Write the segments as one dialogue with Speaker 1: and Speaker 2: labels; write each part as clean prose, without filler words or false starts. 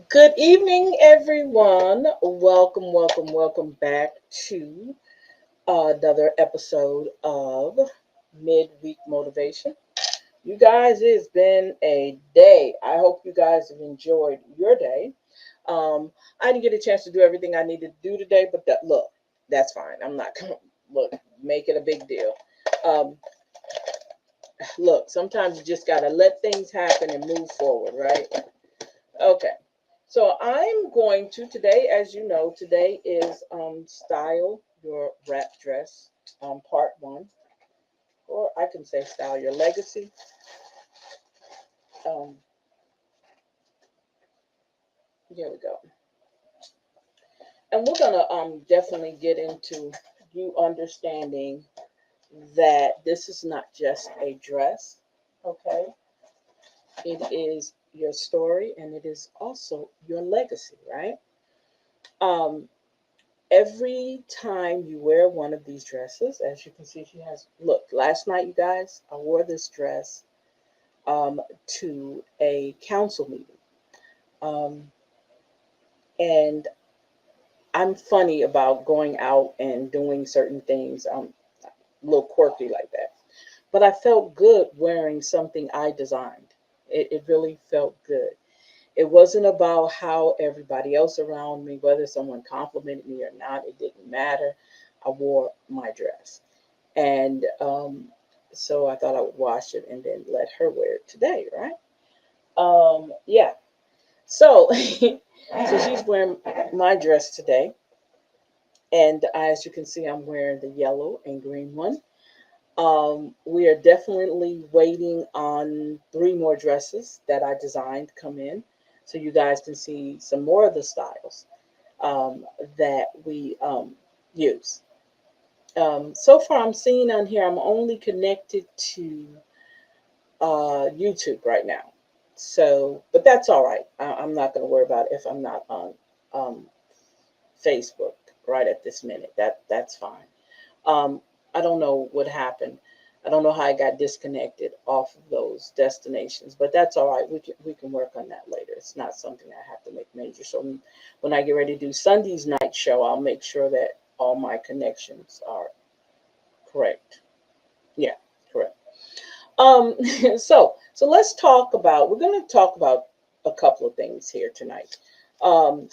Speaker 1: Good evening, everyone. Welcome back to another episode of Midweek Motivation. You guys, it's been a day. I hope you guys have enjoyed your day. I didn't get a chance to do everything I needed to do today, but look, that's fine. I'm not gonna look make it a big deal. Um, Look, sometimes you just gotta let things happen and move forward, right? Okay. So I'm going to today, as you know, today is style your wrap dress, part one, or I can say style your legacy. Um, Here we go, and we're gonna definitely get into you understanding that this is not just a dress, okay? It is your story, and it is also your legacy, right? Um, every time you wear one of these dresses, as you can see, she has. Look, last night, you guys, I wore this dress to a council meeting, um, and I'm funny about going out and doing certain things. A little quirky like that, but I felt good wearing something I designed. It really felt good. It wasn't about how everybody else around me, whether someone complimented me or not, it didn't matter. I wore my dress. And so I thought I would wash it and then let her wear it today, right? Yeah. So, so she's wearing my dress today. And as you can see, I'm wearing the yellow and green one. We are definitely waiting on three more dresses that I designed to come in. So you guys can see some more of the styles that we use. So far, I'm seeing on here, I'm only connected to YouTube right now. So, but that's all right. I'm not going to worry about it if I'm not on um, Facebook right at this minute. That's fine. Um, I don't know what happened. I don't know how I got disconnected off of those destinations, but that's all right. We can work on that later. It's not something I have to make major. So when I get ready to do Sunday's night show, I'll make sure that all my connections are correct. Yeah, correct. Um, so let's talk about. We're going to talk about a couple of things here tonight. Um,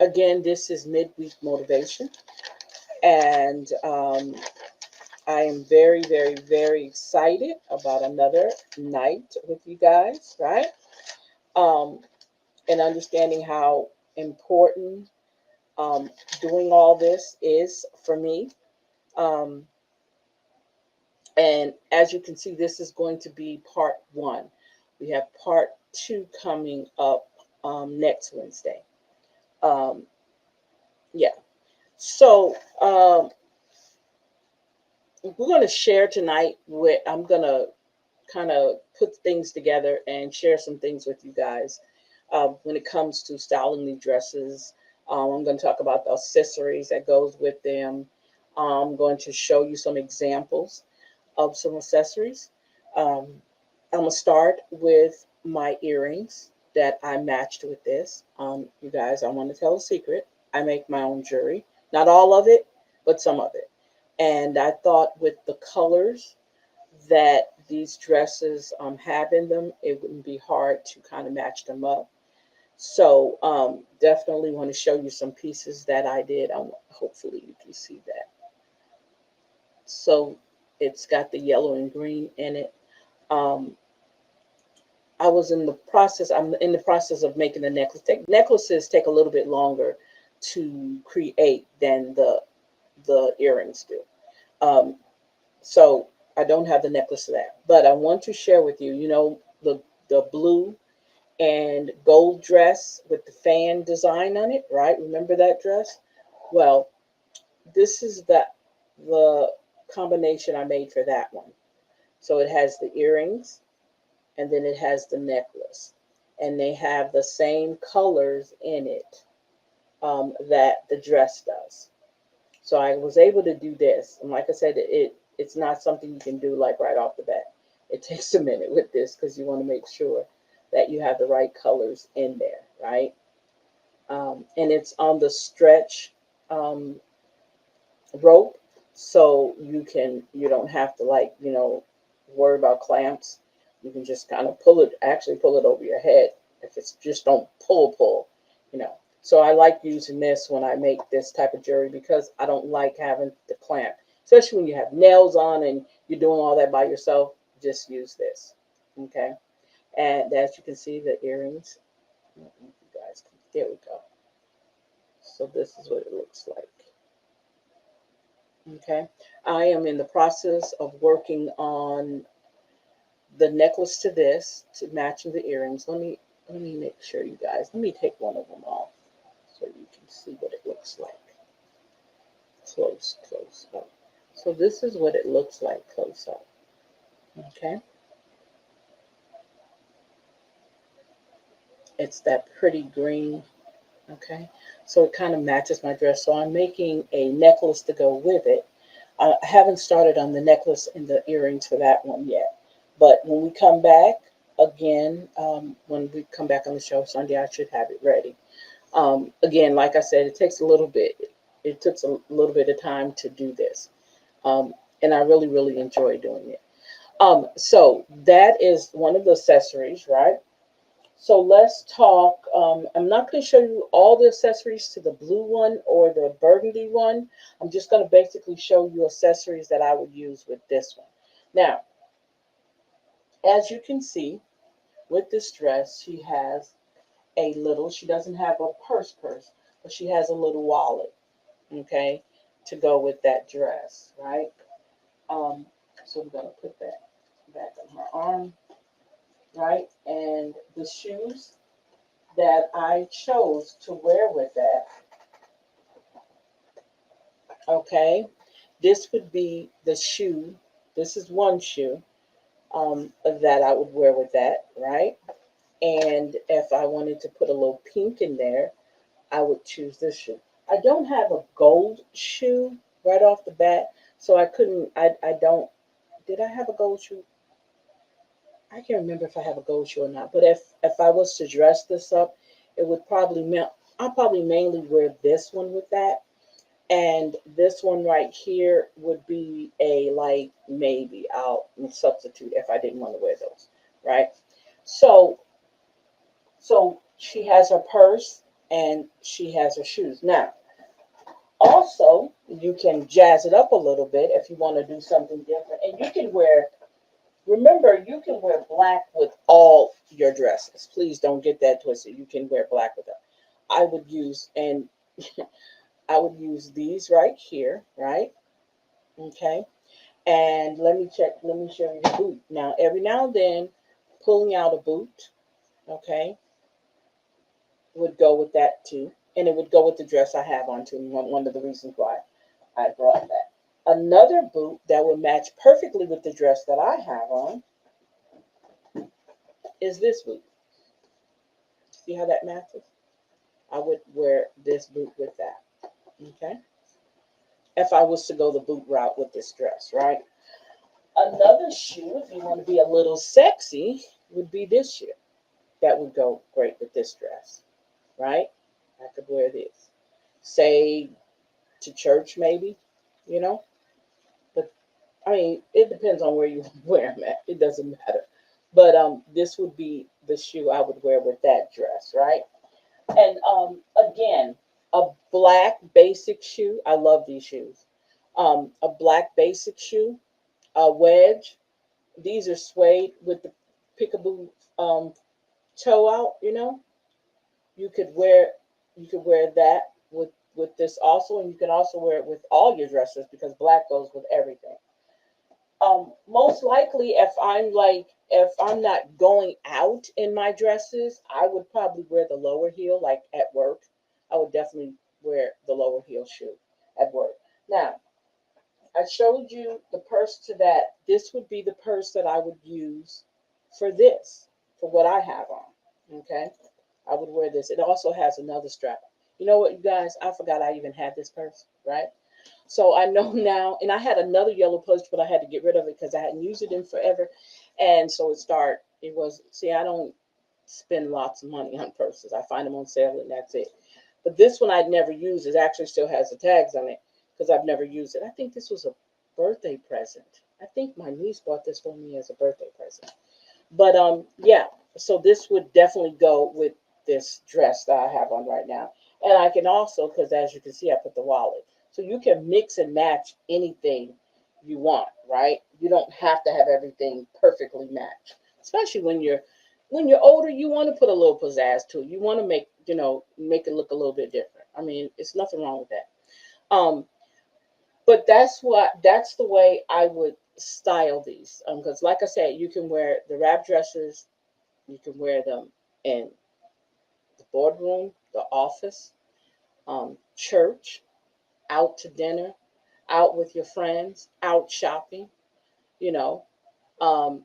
Speaker 1: Again, this is midweek motivation, and I am very, very, very excited about another night with you guys, right? Um, and understanding how important doing all this is for me. Um, and as you can see, this is going to be part one. We have part two coming up next Wednesday. Um, yeah. So we're going to share tonight. I'm going to kind of put things together and share some things with you guys when it comes to styling the dresses. I'm going to talk about the accessories that goes with them. I'm going to show you some examples of some accessories. Um, I'm gonna start with my earrings that I matched with this. You guys, I want to tell a secret. I make my own jewelry, not all of it, but some of it. And I thought with the colors that these dresses have in them, it wouldn't be hard to kind of match them up. So definitely want to show you some pieces that I did. Hopefully you can see that. So it's got the yellow and green in it. Um, I'm in the process of making a necklace. Necklaces take a little bit longer to create than the earrings do. Um, so I don't have the necklace of that, but I want to share with you. You know the blue and gold dress with the fan design on it, right? Remember that dress? Well, this is the combination I made for that one. So it has the earrings and then it has the necklace, and they have the same colors in it that the dress does. So I was able to do this, and like I said, it's not something you can do like right off the bat. It takes a minute with this because you want to make sure that you have the right colors in there. right? And it's on the stretch um, rope, so you don't have to, like, worry about clamps. You can just kind of pull it over your head if it's just don't you know. So I like using this when I make this type of jewelry because I don't like having the clamp, especially when you have nails on and you're doing all that by yourself. Just use this, okay? And as you can see, the earrings. I don't know if you guys can. There we go. So this is what it looks like. Okay, I am in the process of working on the necklace to this to matching the earrings. Let me make sure, you guys. Let me take one of them off so you can see what it looks like. Close up. So this is what it looks like close up. Okay, it's that pretty green. Okay, so it kind of matches my dress. So I'm making a necklace to go with it. I haven't started on the necklace and the earrings for that one yet. But when we come back again, when we come back on the show Sunday, I should have it ready. Again, like I said, it takes a little bit. It took a little bit of time to do this, and I really, really enjoy doing it. So that is one of the accessories, right? So let's talk. I'm not going to show you all the accessories to the blue one or the burgundy one. I'm just going to basically show you accessories that I would use with this one. Now, as you can see, with this dress, she has she doesn't have a purse, but she has a little wallet, okay, to go with that dress, right? Um, so we're going to put that back on her arm, right? And the shoes that I chose to wear with that, okay, this would be the shoe. This is one shoe that I would wear with that, right? And if I wanted to put a little pink in there, I would choose this shoe. I don't have a gold shoe right off the bat, so I couldn't. I don't. Did I have a gold shoe? I can't remember if I have a gold shoe or not. But if I was to dress this up, it would probably I'll probably mainly wear this one with that, and this one right here would be a, like, maybe I'll substitute if I didn't want to wear those, right? So she has her purse and she has her shoes. Now, also, you can jazz it up a little bit if you want to do something different. And you can remember, you can wear black with all your dresses. Please don't get that twisted. You can wear black with them. I would use, and I would use these right here, right? Okay. And let me show you the boot. Now, every now and then, pulling out a boot, okay, would go with that too. And it would go with the dress I have on too. One of the reasons why I brought that. Another boot that would match perfectly with the dress that I have on is this boot. See how that matches? I would wear this boot with that. Okay. If I was to go the boot route with this dress, right? Another shoe, if you want to be a little sexy, would be this shoe. That would go great with this dress, right? I could wear this. Say to church, maybe, you know? But I mean, it depends on where you wear them at. It doesn't matter. But this would be the shoe I would wear with that dress, right? And again, a black basic shoe. I love these shoes. A black basic shoe, a wedge. These are suede with the peekaboo toe out. You could wear you could wear that with this also, and you can also wear it with all your dresses because black goes with everything. Most likely, if I'm not going out in my dresses, I would probably wear the lower heel, like at work. I would definitely wear the lower heel shoe at work. Now, I showed you the purse to that. This would be the purse that I would use for this, for what I have on. Okay, I would wear this. It also has another strap. You know what, you guys? I forgot I even had this purse, right? So I know now, and I had another yellow purse, but I had to get rid of it because I hadn't used it in forever. And so it was, see, I don't, spend lots of money on purses. I find them on sale and that's it. But this one I'd never used. It actually still has the tags on it because I've never used it. I think this was a birthday present. I think my niece bought this for me as a birthday present. But yeah, so this would definitely go with this dress that I have on right now. And I can also, because as you can see, I put the wallet. So you can mix and match anything you want, right? You don't have to have everything perfectly matched. Especially when you're older, you want to put a little pizzazz to it. You want to make, make it look a little bit different. I mean, it's nothing wrong with that. But that's the way I would style these. Because like I said, you can wear the wrap dresses, you can wear them in the boardroom, the office, church, out to dinner, out with your friends, out shopping, you know.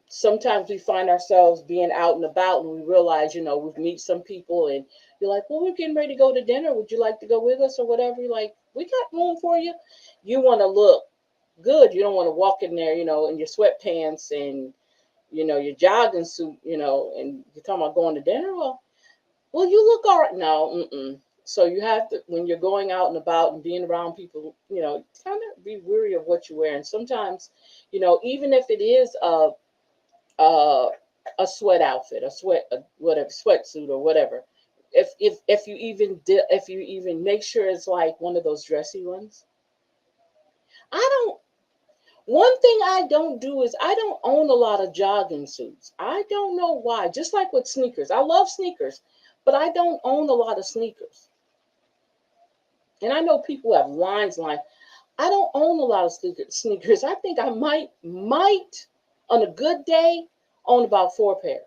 Speaker 1: Sometimes we find ourselves being out and about and we realize, we meet some people and you're like, well, we're getting ready to go to dinner. Would you like to go with us or whatever? You're like, we got room for you. You want to look good. You don't want to walk in there, in your sweatpants and, your jogging suit, and you're talking about going to dinner. Well, you look all right. No, mm-mm. So you have to, when you're going out and about and being around people, kind of be wary of what you wear. And sometimes, even if it is a, a sweat outfit, whatever sweatsuit or whatever, if you even make sure it's like one of those dressy ones. I don't. One thing I don't do is I don't own a lot of jogging suits. I don't know why. Just like with sneakers, I love sneakers, but I don't own a lot of sneakers. And I know people have lines. I don't own a lot of sneakers. I think I might on a good day own about 4 pair.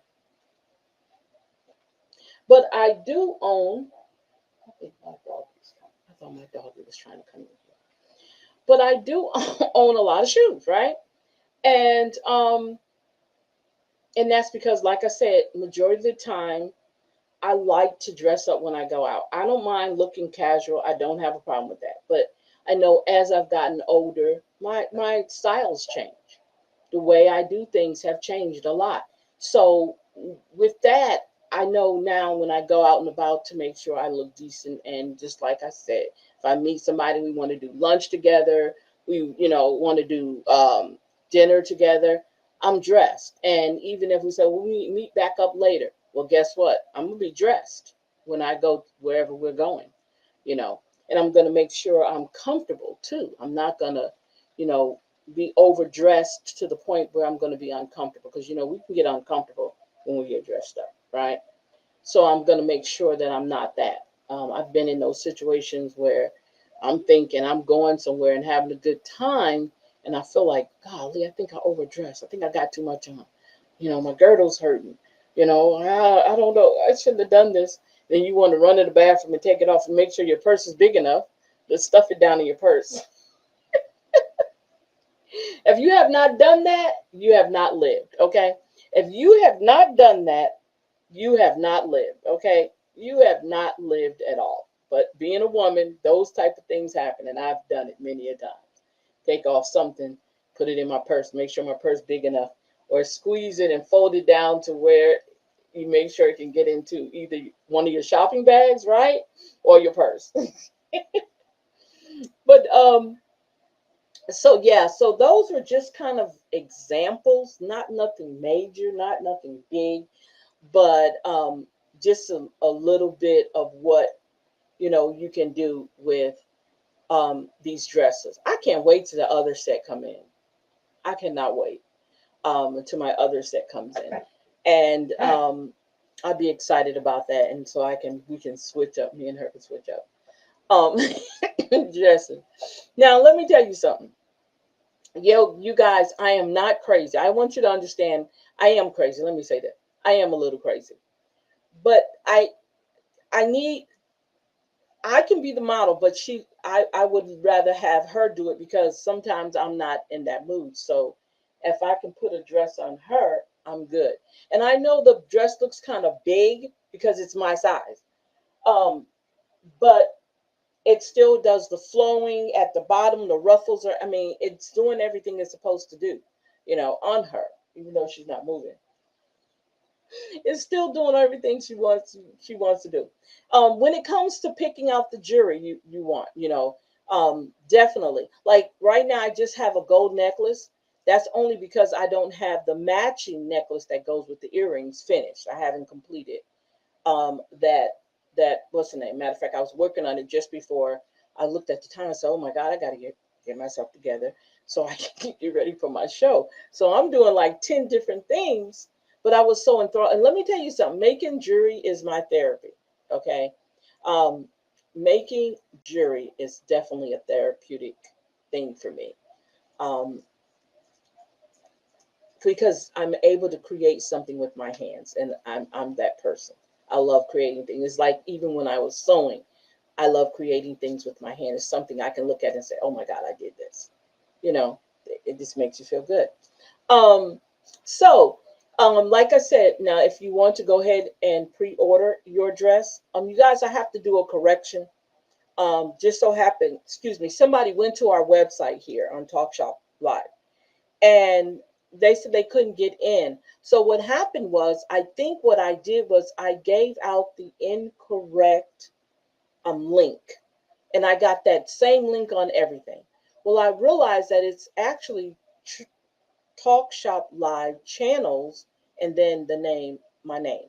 Speaker 1: But I do own. I think my dog is coming. I thought my dog was trying to come in here. But I do own a lot of shoes, right? And and that's because, like I said, majority of the time I like to dress up when I go out. I don't mind looking casual. I don't have a problem with that. But I know as I've gotten older, my styles change. The way I do things have changed a lot. So with that, I know now when I go out and about to make sure I look decent. And just like I said, if I meet somebody, we want to do lunch together. We, want to do dinner together. I'm dressed. And even if we say, well, we meet back up later, well, guess what? I'm going to be dressed when I go wherever we're going, you know, and I'm going to make sure I'm comfortable too. I'm not going to, you know, be overdressed to the point where I'm going to be uncomfortable because, we can get uncomfortable when we get dressed up, right? So I'm going to make sure that I'm not that. I've been in those situations where I'm thinking I'm going somewhere and having a good time, and I feel like, golly, I think I overdressed. I think I got too much on. My girdle's hurting. I don't know. I shouldn't have done this. Then you want to run to the bathroom and take it off and make sure your purse is big enough to stuff it down in your purse. If you have not done that, you have not lived, okay? If you have not done that, you have not lived, okay? You have not lived at all. But being a woman, those type of things happen, and I've done it many a time. Take off something, put it in my purse, make sure my purse big enough, or squeeze it and fold it down to where you make sure it can get into either one of your shopping bags, right, or your purse. But so yeah, so those were just kind of examples, not nothing major, not nothing big, but just a little bit of what you can do with these dresses. I can't wait till the other set come in. I cannot wait until my other set comes in, and I'd be excited about that. And so we can switch up. Me and her can switch up um dressing. Now let me tell you something. Yo, you guys, I am not crazy. I want you to understand I am crazy. Let me say that. I am a little crazy. But I need I can be the model, but I would rather have her do it because sometimes I'm not in that mood. So if I can put a dress on her, I'm good. And I know the dress looks kind of big because it's my size. Um, but it still does the flowing at the bottom, the ruffles are, I mean, it's doing everything it's supposed to do, on her, even though she's not moving. is still doing everything she wants to do. When it comes to picking out the jewelry you want, definitely. Like right now, I just have a gold necklace. That's only because I don't have the matching necklace that goes with the earrings finished. I haven't completed that what's the name? Matter of fact, I was working on it just before I looked at the time. I said, "Oh my God, I got to get myself together so I can get ready for my show." So I'm doing like 10 different things, but I was so enthralled. And let me tell you something: making jewelry is my therapy. Okay, um, making jewelry is definitely a therapeutic thing for me. Um, because I'm able to create something with my hands, and I'm that person. I love creating things. It's like even when I was sewing, I love creating things with my hand. It's something I can look at and say, "Oh my God, I did this." You know, it just makes you feel good. Um, so, like I said, now if you want to go ahead and pre-order your dress, you guys, I have to do a correction. Just so happened, excuse me, somebody went to our website here on Talk Shop Live, and they said they couldn't get in. So what happened was, I think what I did was I gave out the incorrect link, and I got that same link on everything. Well, I realized that it's actually Talk Shop Live channels, and then my name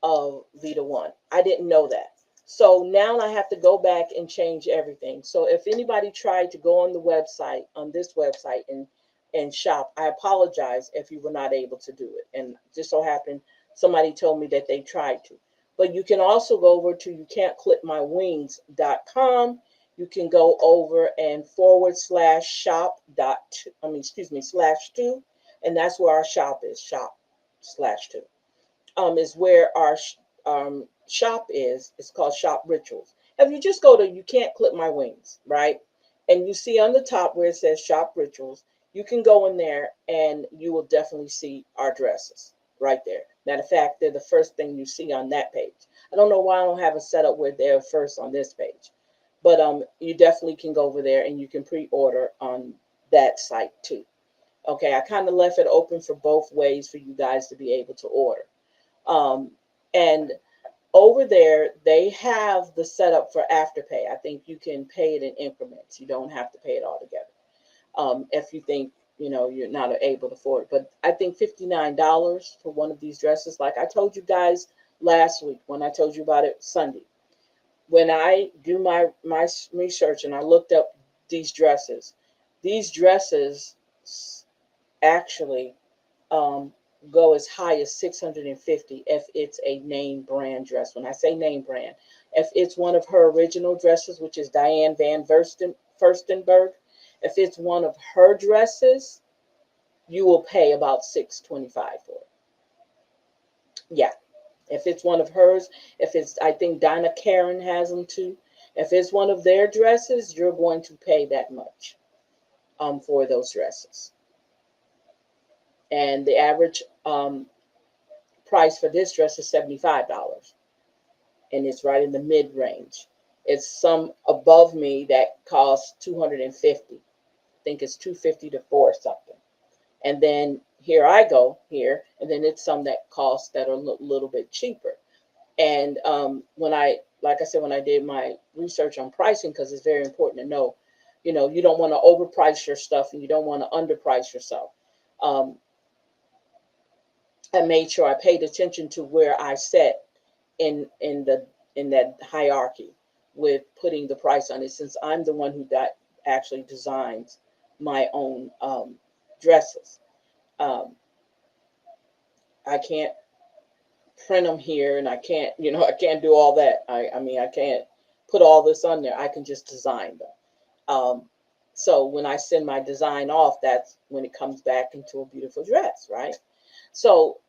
Speaker 1: of Vita One. I didn't know that. So now I have to go back and change everything. So if anybody tried to go on the website, on this website, and shop, I apologize if you were not able to do it. And just so happened somebody told me that they tried to. But you can also go over to youcan'tclipmywings.com. You can go over and / shop dot, I mean, excuse me, /2, and that's where our shop is, shop /2 is where our shop is. It's called Shop Rituals. If you just go to You Can't Clip My Wings, right? And you see on the top where it says Shop Rituals, you can go in there and you will definitely see our dresses right there. Matter of fact, they're the first thing you see on that page. I don't know why I don't have it set up where they're first on this page, but you definitely can go over there and you can pre-order on that site too. Okay, I kind of left it open for both ways for you guys to be able to order. Um, and over there, they have the setup for Afterpay. I think you can pay it in increments. You don't have to pay it all together. If you think, you're not able to afford it. But I think $59 for one of these dresses, like I told you guys last week when I told you about it Sunday. When I do my research and I looked up these dresses actually um, go as high as 650 if it's a name brand dress. When I say name brand, if it's one of her original dresses, which is Diane Van Furstenberg, if it's one of her dresses, you will pay about 625 for it. Yeah, if it's one of hers, if it's, I think Donna Karen has them too. If it's one of their dresses, you're going to pay that much for those dresses. And the average price for this dress is $75, and it's right in the mid range. It's some above me that costs 250. I think it's 250 to 4 something. And then here I go here, and then it's some that cost that are a little bit cheaper. And when I, like I said, when I did my research on pricing, because it's very important to know, you don't want to overprice your stuff and you don't want to underprice yourself. Um, I made sure I paid attention to where I set in that hierarchy with putting the price on it, since I'm the one who actually designs my own dresses. Um, I can't print them here, and I can't, I can't do all that. I mean, I can't put all this on there. I can just design them. Um, so when I send my design off, that's when it comes back into a beautiful dress, right? So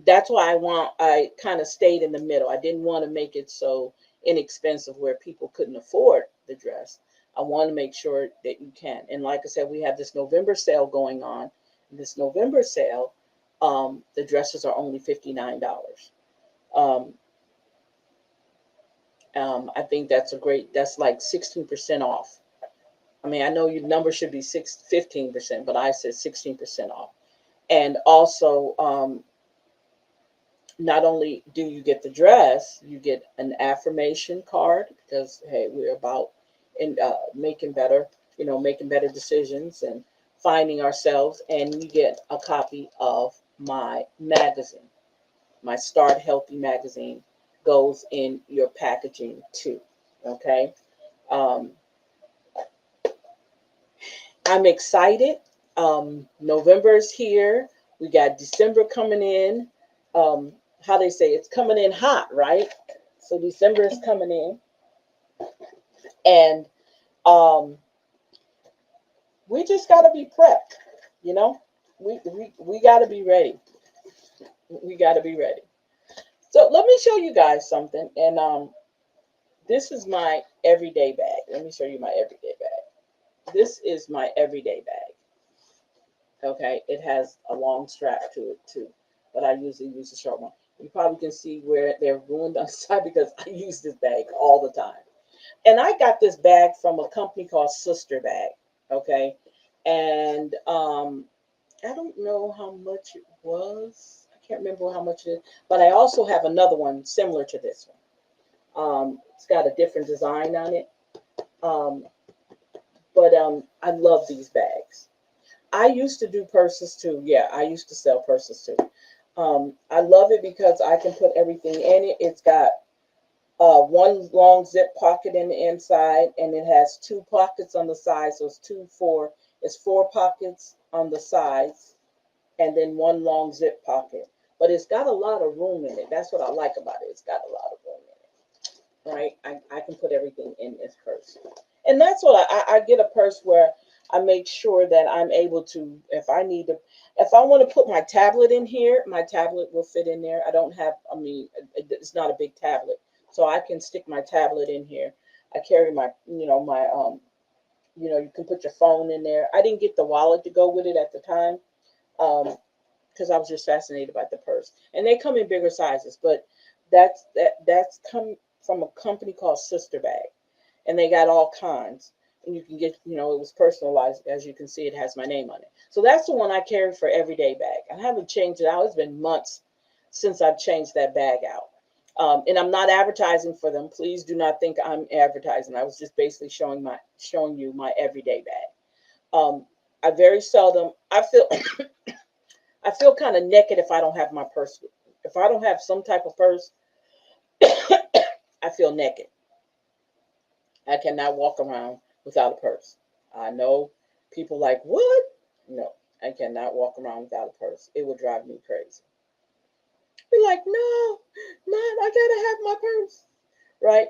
Speaker 1: that's why I kind of stayed in the middle. I didn't want to make it so inexpensive where people couldn't afford the dress. I want to make sure that you can. And like I said, we have this November sale going on. This November sale, the dresses are only $59. Um, I think that's like 16% off. I mean, I know your number should be 15%, but I said 16% off. And also, not only do you get the dress, you get an affirmation card because hey, we're about in making better, making better decisions and finding ourselves, and you get a copy of my magazine. My Start Healthy magazine goes in your packaging too. Okay, um, I'm excited. November is here. We got December coming in. Um, how they say it's coming in hot, right? So December is coming in, and um, we just got to be prepped. You know, we got to be ready. We got to be ready. So let me show you guys something, and this is my everyday bag. Let me show you my everyday bag. This is my everyday bag. Okay, it has a long strap to it too, but I usually use a short one. You probably can see where they're ruined on the side because I use this bag all the time. And I got this bag from a company called Sister Bag. Okay, and I don't know how much it was. I can't remember how much it is, but I also have another one similar to this one. It's got a different design on it, um, but I love these bags. I used to do purses too. Yeah, I used to sell purses too. I love it because I can put everything in it. It's got one long zip pocket in the inside, and it has two pockets on the side. So it's four pockets on the sides, and then one long zip pocket. But it's got a lot of room in it. That's what I like about it. It's got a lot of room in it, right? I can put everything in this purse, and that's what I get a purse where I make sure that I'm able to, if I want to put my tablet in here, my tablet will fit in there. I mean, it's not a big tablet, so I can stick my tablet in here. I carry you can put your phone in there. I didn't get the wallet to go with it at the time, because I was just fascinated by the purse. And they come in bigger sizes, but that's come from a company called Sister Bag, and they got all kinds. And you can get, it was personalized. As you can see, it has my name on it. So that's the one I carry for everyday bag. I haven't changed it out. It's been months since I've changed that bag out. And I'm not advertising for them. Please do not think I'm advertising. I was just basically showing you my everyday bag. I very seldom. I feel kind of naked if I don't have my purse. If I don't have some type of purse, I feel naked. I cannot walk around without a purse. I know people like, what? No, I cannot walk around without a purse. It would drive me crazy. Be like, no, Mom, I gotta have my purse. Right?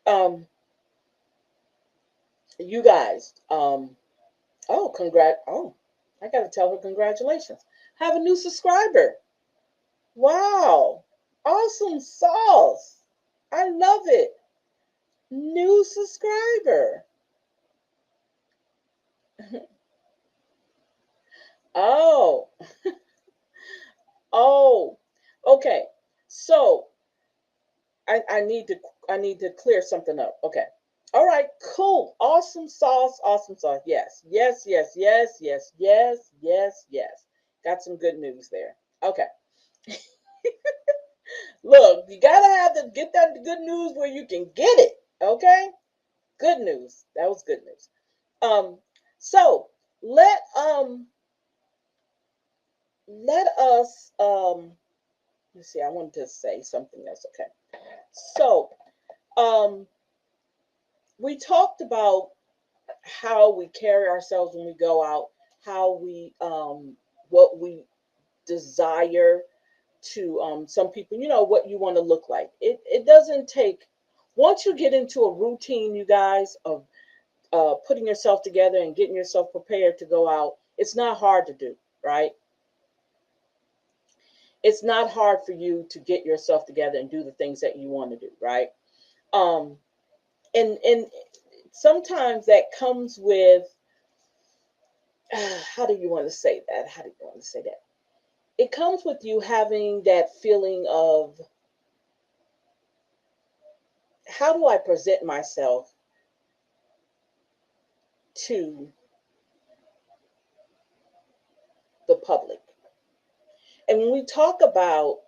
Speaker 1: Um, you guys, I gotta tell her congratulations. Have a new subscriber. Wow. Awesome sauce. I love it. New subscriber. Oh, oh, okay. So I need to clear something up. Okay. All right, cool. Awesome sauce, awesome sauce. Yes, yes, yes, yes, yes, yes, yes, yes. Got some good news there. Okay. Look, you gotta get that good news where you can get it. Okay? Good news. That was good news. Um, so let um let us let's see, I wanted to say something else. Okay. So um we talked about how we carry ourselves when we go out, how we what we desire to some people, what you want to look like. It doesn't take, once you get into a routine, you guys, of putting yourself together and getting yourself prepared to go out, it's not hard to do, right? It's not hard for you to get yourself together and do the things that you want to do, right? Um, and sometimes that comes with how do you want to say that? How do you want to say that? It comes with you having that feeling of, how do I present myself to the public? And when we talk about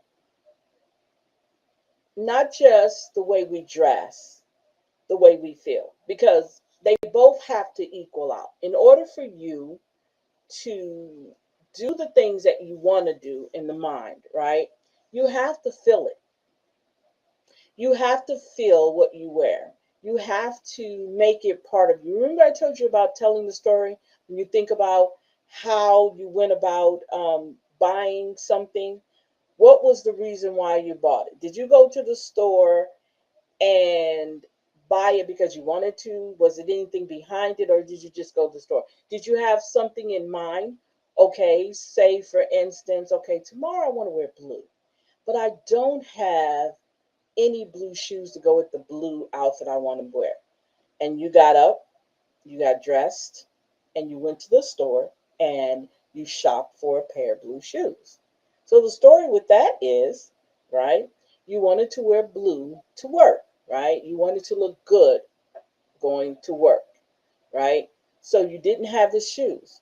Speaker 1: not just the way we dress, the way we feel, because they both have to equal out. In order for you to do the things that you want to do in the mind, right? You have to feel it. You have to feel what you wear. You have to make it part of you. Remember, I told you about telling the story? When you think about how you went about buying something, what was the reason why you bought it? Did you go to the store and buy it because you wanted to? Was it anything behind it, or did you just go to the store? Did you have something in mind? Okay, say for instance, okay, tomorrow I want to wear blue, but I don't have any blue shoes to go with the blue outfit I want to wear. And you got up, you got dressed, and you went to the store and you shopped for a pair of blue shoes. So the story with that is, right, you wanted to wear blue to work, right? You wanted to look good going to work, right? So you didn't have the shoes.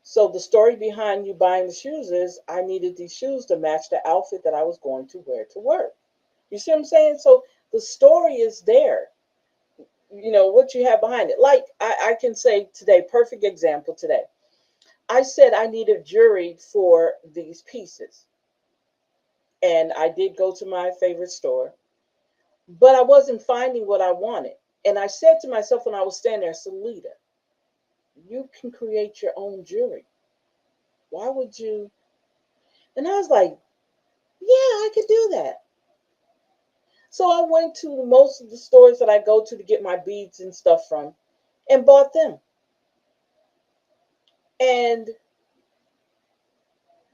Speaker 1: So the story behind you buying the shoes is I needed these shoes to match the outfit that I was going to wear to work. You see what I'm saying? So the story is there. What you have behind it. Like I can say today, perfect example today. I said I needed jewelry for these pieces. And I did go to my favorite store, but I wasn't finding what I wanted. And I said to myself when I was standing there, Salita, you can create your own jewelry. Why would you? And I was like, yeah, I could do that. So I went to most of the stores that I go to get my beads and stuff from and bought them. And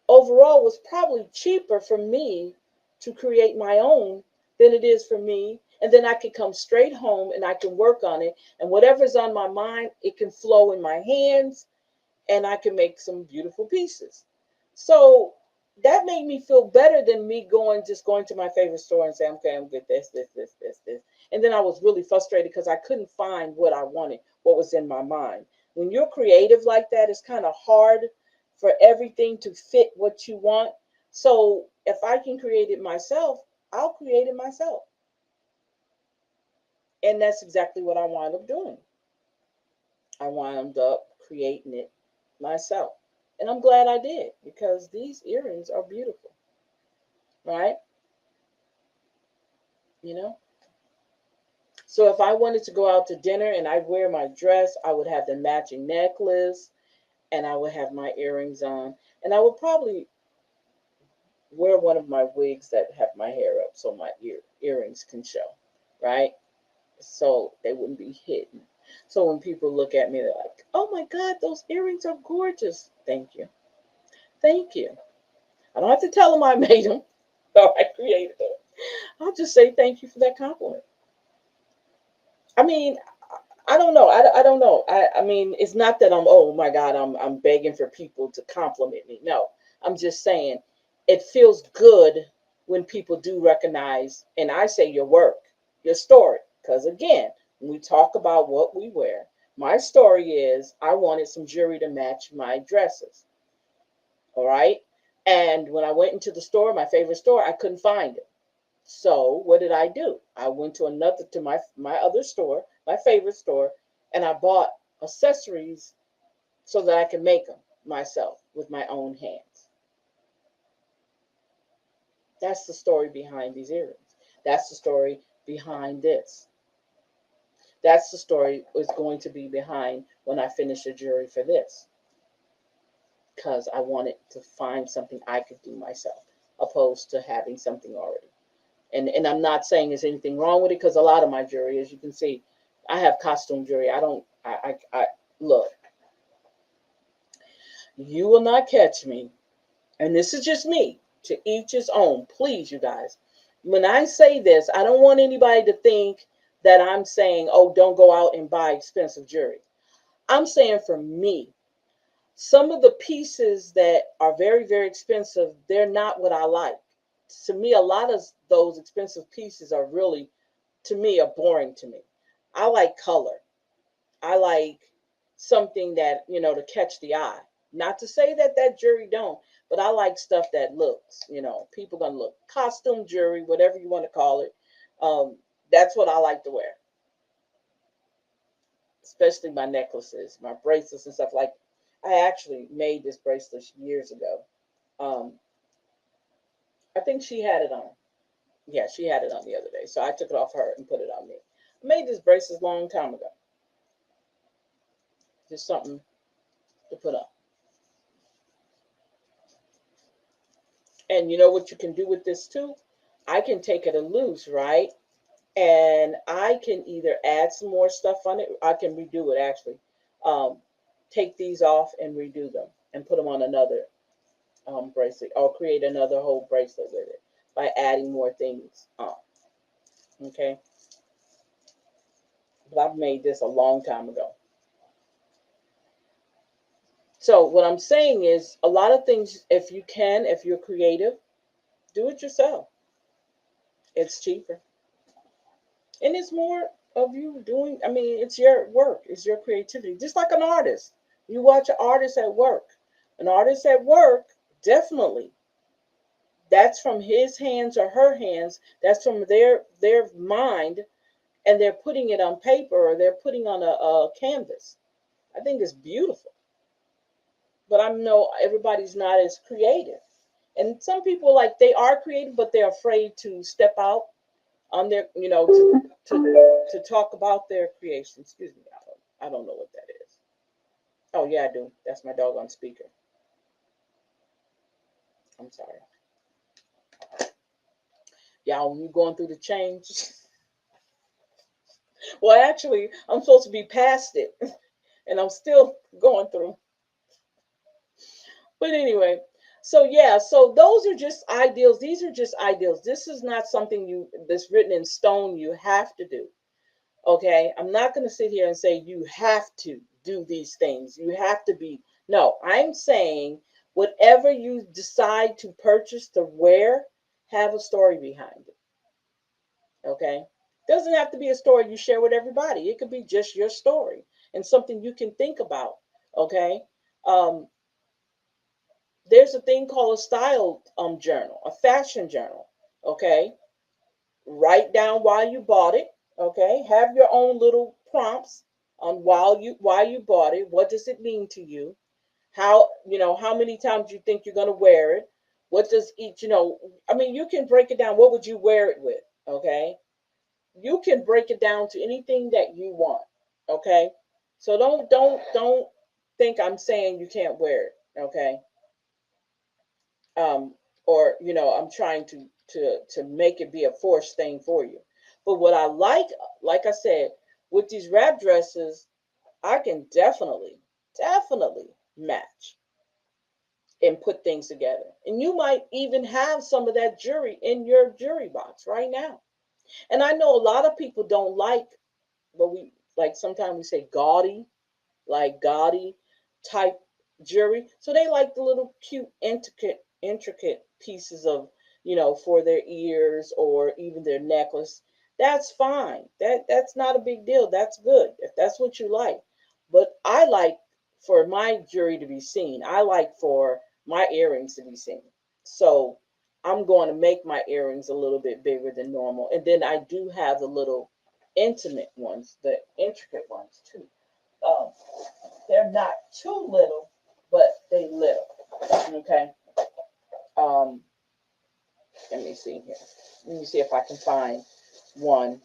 Speaker 1: overall was probably cheaper for me to create my own than it is for me. And then I can come straight home and I can work on it. And whatever's on my mind, it can flow in my hands and I can make some beautiful pieces. So that made me feel better than me going to my favorite store and saying, okay, I'm good, this. And then I was really frustrated because I couldn't find what I wanted, what was in my mind. When you're creative like that, it's kind of hard for everything to fit what you want. So if I can create it myself, I'll create it myself. And that's exactly what I wound up doing. I wound up creating it myself. And I'm glad I did because these earrings are beautiful, right? You know? So if I wanted to go out to dinner and I wear my dress, I would have the matching necklace and I would have my earrings on. And I would probably wear one of my wigs that have my hair up so my earrings can show, right? So they wouldn't be hidden. So when people look at me, they're like, oh my God, those earrings are gorgeous. Thank you. Thank you. I don't have to tell them I made them or I created them. I'll just say thank you for that compliment. I mean, I don't know. I don't know. I mean, it's not that oh my God, I'm begging for people to compliment me. No, I'm just saying it feels good when people do recognize, and I say your work, your story. Because again, when we talk about what we wear, my story is I wanted some jewelry to match my dresses. All right. And when I went into the store, my favorite store, I couldn't find it. So what did I do? I went to my other store, my favorite store, and I bought accessories so that I can make them myself with my own hands. That's the story behind these earrings. That's the story behind this. That's the story is going to be behind when I finish the jewelry for this. Because I wanted to find something I could do myself, opposed to having something already. And I'm not saying there's anything wrong with it because a lot of my jewelry, as you can see, I have costume jewelry. I don't. I look. You will not catch me, and this is just me. To each his own. Please, you guys. When I say this, I don't want anybody to think that I'm saying, oh, don't go out and buy expensive jewelry. I'm saying for me, some of the pieces that are very, very expensive, they're not what I like. To me, a lot of those expensive pieces are really, to me, are boring to me. I like color. I like something that, to catch the eye. Not to say that that jewelry don't, But I like stuff that looks, people gonna look. Costume jewelry, whatever you want to call it. That's what I like to wear. Especially my necklaces, my bracelets and stuff. Like, I actually made this bracelet years ago. Um, I think she had it on. Yeah, she had it on the other day. So I took it off her and put it on me. I made this bracelet a long time ago. Just something to put on. And you know what you can do with this too? I can take it loose, right? And I can either add some more stuff on it. I can redo it actually. Take these off and redo them and put them on another bracelet, or create another whole bracelet with it by adding more things on. Okay. But I've made this a long time ago. So what I'm saying is, a lot of things, if you can, if you're creative, do it yourself. It's cheaper. And it's more of you doing, I mean, it's your work, it's your creativity. Just like an artist. You watch an artist at work. An artist at work, definitely, that's from his hands or her hands. That's from their mind, and they're putting it on paper, or they're putting on a canvas. I think it's beautiful. But I know everybody's not as creative. And some people, like, they are creative, but they're afraid to step out on their, to talk about their creation. Excuse me, I don't know what that is. Oh yeah, I do. That's my dog on speaker. I'm sorry. Y'all, when you're going through the change. Well, actually, I'm supposed to be past it, and I'm still going through. But anyway, so yeah, so those are just ideals. These are just ideals. This is not something that's written in stone you have to do. Okay, I'm not going to sit here and say you have to do these things. You have to be. No, I'm saying whatever you decide to purchase to wear, have a story behind it. Okay, doesn't have to be a story you share with everybody. It could be just your story and something you can think about. Okay, um, there's a thing called a style journal, a fashion journal. Okay, write down why you bought it. Okay, have your own little prompts on why you bought it. What does it mean to you? How many times you think you're going to wear it? What does each, I mean, you can break it down. What would you wear it with? Okay, you can break it down to anything that you want. Okay, so don't think I'm saying you can't wear it. Okay, um, or I'm trying to make it be a forced thing for you. But what I like I said, with these wrap dresses, I can definitely match and put things together. And you might even have some of that jewelry in your jewelry box right now. And I know a lot of people don't like what we like. Sometimes we say gaudy type jewelry. So they like the little cute, intricate pieces of, for their ears or even their necklace. That's fine. That's not a big deal. That's good if that's what you like. But I like for my jewelry to be seen. I like for my earrings to be seen. So I'm going to make my earrings a little bit bigger than normal. And then I do have the little intimate ones, the intricate ones too. Um, they're not too little, but they little. Okay. Um, let me see here. Let me see if I can find one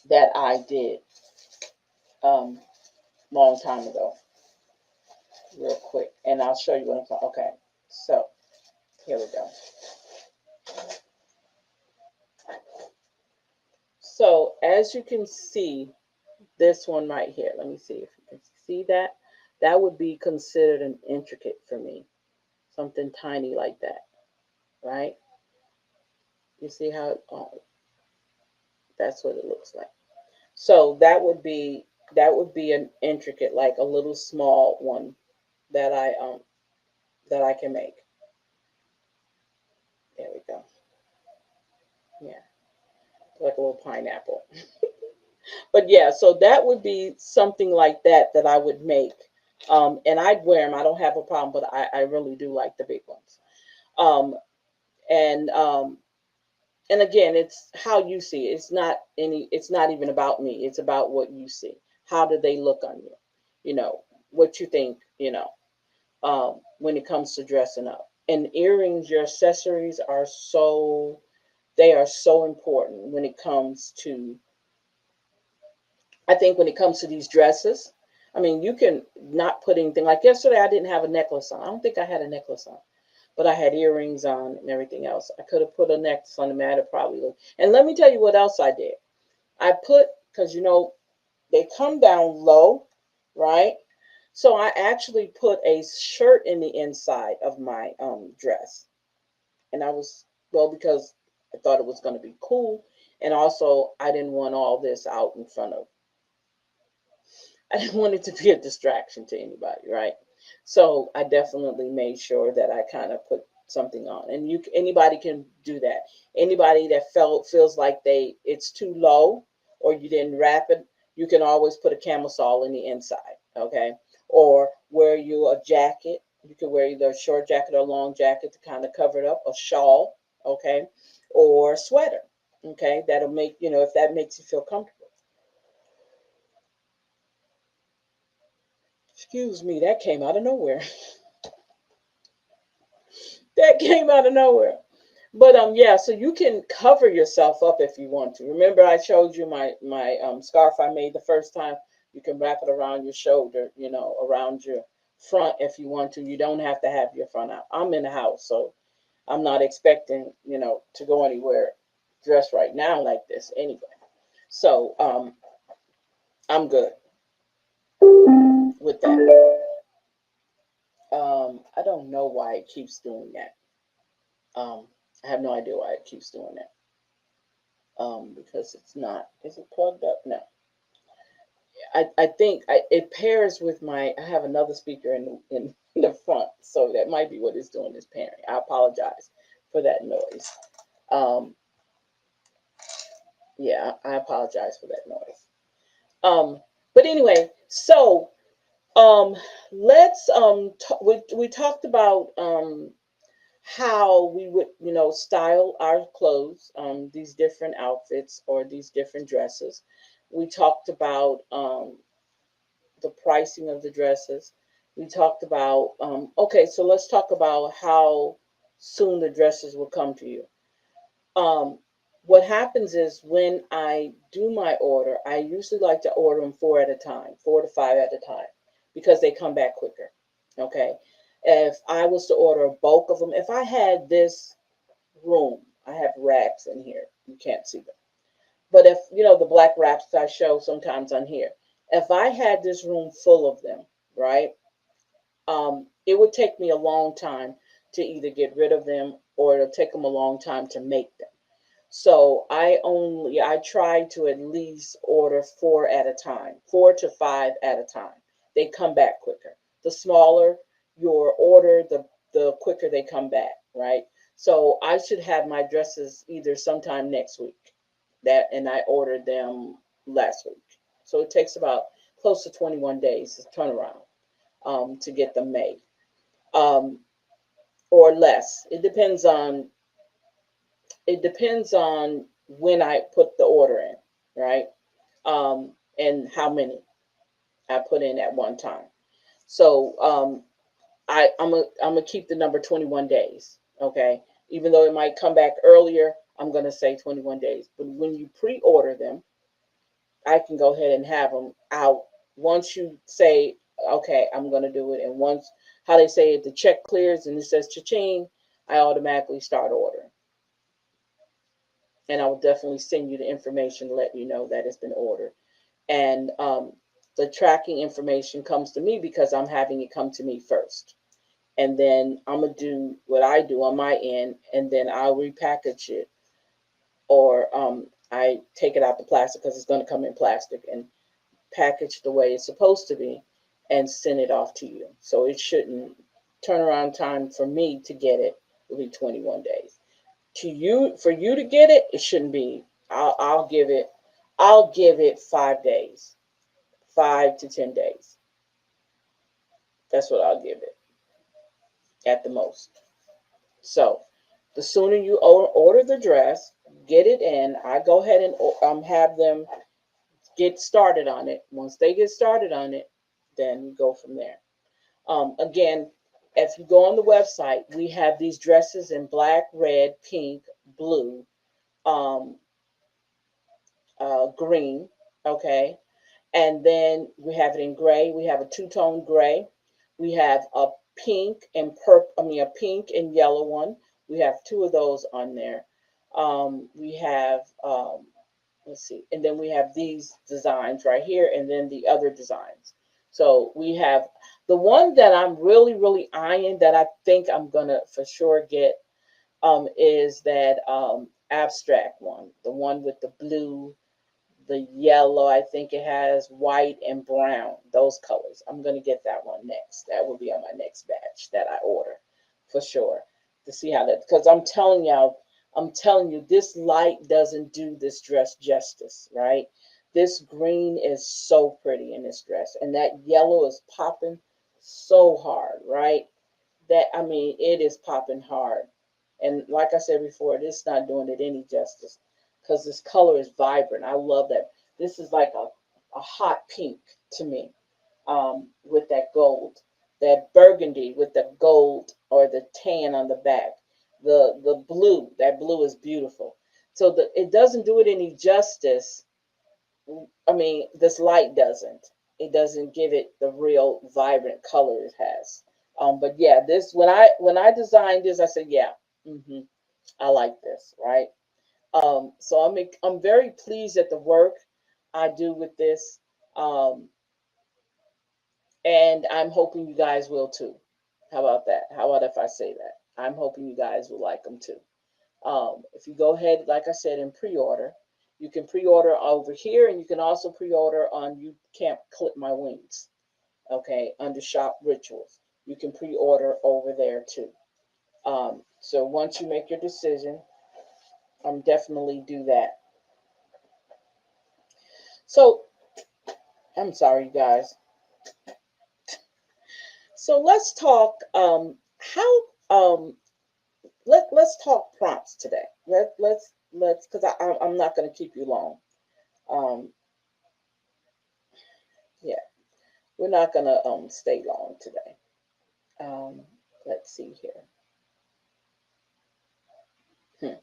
Speaker 1: that I did long time ago, real quick, and I'll show you what I'm talking. Okay. So here we go. So as you can see, this one right here. Let me see if you can see that. That would be considered an intricate for me. Something tiny like that, right? You see how that's what it looks like. So that would be an intricate, like a little small one that I can make. There we go. Yeah, like a little pineapple. But yeah, so that would be something like that I would make. And I'd wear them. I don't have a problem, but I really do like the big ones. Um, and and again, it's how you see it. It's not even about me. It's about what you see. How do they look on you? You know, what you think, when it comes to dressing up. And earrings, your accessories are they are so important when it comes to, I think when it comes to these dresses. I mean, you can not put anything, like yesterday I didn't have a necklace on. I don't think I had a necklace on, but I had earrings on and everything else. I could have put a necklace on the mat, probably look. And let me tell you what else I did. I put, because they come down low, right? So I actually put a shirt in the inside of my dress. And I was, well, because I thought it was going to be cool. And also, I didn't want all this out in front of, I didn't want it to be a distraction to anybody, right? So I definitely made sure that I kind of put something on. And anybody can do that. Anybody that feels like it's too low or you didn't wrap it, you can always put a camisole in the inside, okay? Or wear you a jacket. You can wear either a short jacket or a long jacket to kind of cover it up, a shawl, okay? Or a sweater, okay? That'll make, if that makes you feel comfortable. Excuse me, that came out of nowhere. That came out of nowhere. But yeah, so you can cover yourself up if you want to. Remember, I showed you my scarf I made the first time. You can wrap it around your shoulder, around your front if you want to. You don't have to have your front out. I'm in the house, so I'm not expecting, to go anywhere dressed right now like this anyway. So I'm good with that. I don't know why it keeps doing that. I have no idea why it keeps doing that. Because it's not. Is it plugged up? No. I think it pairs with I have another speaker in the front, so that might be what it's doing, is pairing. I apologize for that noise. Um, yeah, I apologize for that noise. But anyway, so let's we talked about how we would, style our clothes, these different outfits or these different dresses. We talked about the pricing of the dresses. We talked about, okay, so let's talk about how soon the dresses will come to you. Um, what happens is when I do my order, I usually like to order them 4 to 5 at a time, because they come back quicker. Okay. If I was to order a bulk of them, if I had this room, I have racks in here. You can't see them. But if, the black wraps I show sometimes on here, if I had this room full of them, right, it would take me a long time to either get rid of them, or it'll take them a long time to make them. So I try to at least order 4 at a time, 4 to 5 at a time. They come back quicker. The smaller your order, the quicker they come back, right? So I should have my dresses either sometime next week. And I ordered them last week. So it takes about close to 21 days to turn around, to get them made, um, or less. It depends on when I put the order in, right? And how many I put in at one time. So I'm gonna keep the number 21 days. Okay, even though it might come back earlier, I'm gonna say 21 days. But when you pre-order them, I can go ahead and have them out once you say, okay, I'm gonna do it. And once, how they say it, the check clears and it says cha-ching, I automatically start ordering. And I will definitely send you the information to let you know that it's been ordered. And the tracking information comes to me because I'm having it come to me first. And then I'm going to do what I do on my end, and then I'll repackage it, or I take it out the plastic, because it's going to come in plastic, and package the way it's supposed to be and send it off to you. So it shouldn't, turnaround time for me to get it will be 21 days. For you to get it, it shouldn't be. I'll give it 5 days, 5 to 10 days. That's what I'll give it at the most. So the sooner you order the dress, get it in. I go ahead and have them get started on it. Once they get started on it, then we go from there. Again, if you go on the website, we have these dresses in black, red, pink, blue, um, green. Okay. And then we have it in gray. We have a two-tone gray. We have a pink and a pink and yellow one. We have two of those on there. We have let's see, and then we have these designs right here, and then the other designs. So we have the one that I'm really, really eyeing that I think I'm gonna for sure get is that abstract one, the one with the blue, the yellow. I think it has white and brown, those colors. I'm going to get that one next. That will be on my next batch that I order for sure to see how that, because I'm telling you, this light doesn't do this dress justice, right? This green is so pretty in this dress, and that yellow is popping so hard, right? That, I mean, it is popping hard. And like I said before, this not doing it any justice because this color is vibrant. I love that. This is like a hot pink to me, with that gold, that burgundy with the gold or the tan on the back. The blue, that blue is beautiful. So it doesn't do it any justice. I mean, this light doesn't. It doesn't give it the real vibrant color it has. But yeah, this when I designed this, I said, yeah, I like this, right? So I'm very pleased at the work I do with this, and I'm hoping you guys will too. How about that? How about if I say that? I'm hoping you guys will like them too. If you go ahead, like I said, and pre-order, you can pre-order over here, and you can also pre-order on You Can't Clip My Wings. Okay, under Shop Rituals, you can pre-order over there too. So once you make your decision, definitely do that. So I'm sorry, you guys. So let's talk how let's talk prompts today. Let's because I'm not going to keep you long. Um, yeah, we're not going to stay long today. Um, let's see here. Hmm.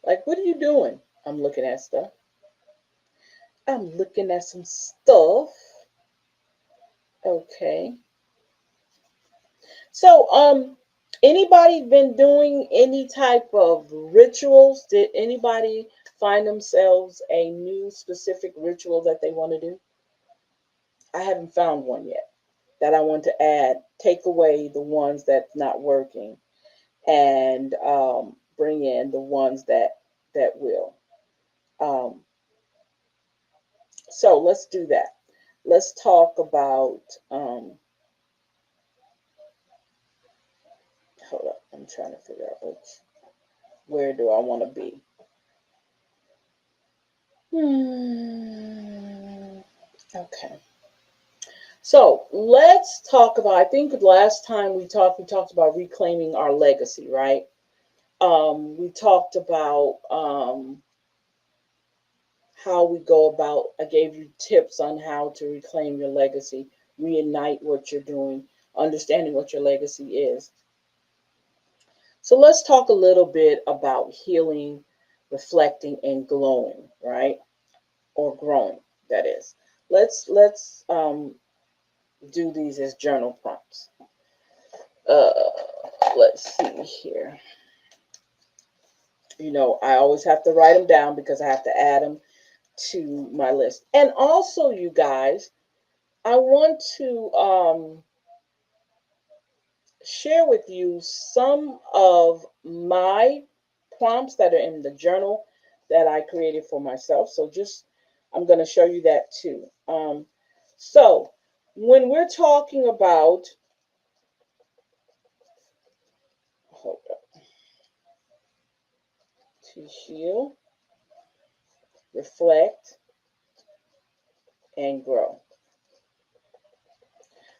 Speaker 1: Like, what are you doing? I'm looking at stuff. I'm looking at some stuff. Okay. So, anybody been doing any type of rituals? Did anybody find themselves a new specific ritual that they want to do? I haven't found one yet that I want to add. Take away the ones that's not working, and bring in the ones that will. Um, so let's do that. Let's talk about. Hold up, I'm trying to figure out where do I want to be. Okay. So let's talk about. I think last time we talked about reclaiming our legacy, right? We talked about how we go about. I gave you tips on how to reclaim your legacy, reignite what you're doing, understanding what your legacy is. So let's talk a little bit about healing, reflecting, and glowing, right? Or growing, that is. Let's do these as journal prompts. Uh, let's see here. I always have to write them down because I have to add them to my list. And also, you guys, I want to share with you some of my prompts that are in the journal that I created for myself. So I'm going to show you that too. So when we're talking about, hold up. to heal, reflect, and grow.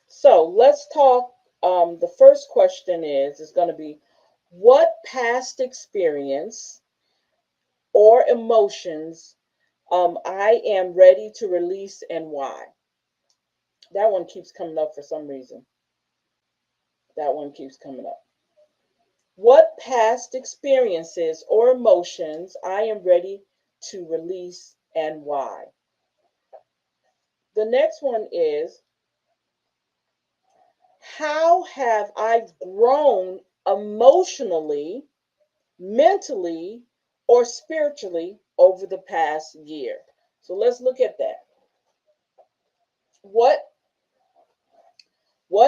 Speaker 1: So let's talk. The first question is going to be, what past experience or emotions I am ready to release and why? That one keeps coming up for some reason. That one keeps coming up. What past experiences or emotions I am ready to release and why? The next one is, how have I grown emotionally, mentally, or spiritually over the past year? So let's look at that. What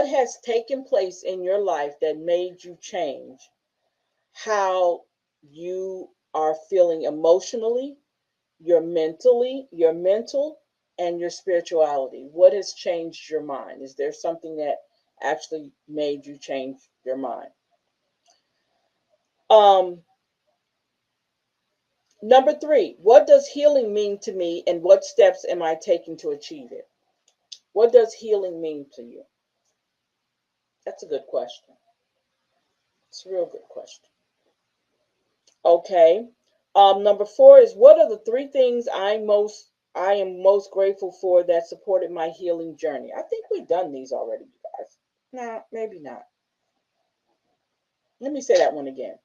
Speaker 1: has taken place in your life that made you change how you are feeling emotionally, your mental, and your spirituality? What has changed your mind? Is there something that actually made you change your mind? Um, Number 3, what does healing mean to me and what steps am I taking to achieve it? What does healing mean to you? That's a good question. It's a real good question. Okay. Number 4 is, what are the 3 things I am most grateful for that supported my healing journey? I think we've done these already, you guys. No, maybe not. Let me say that one again.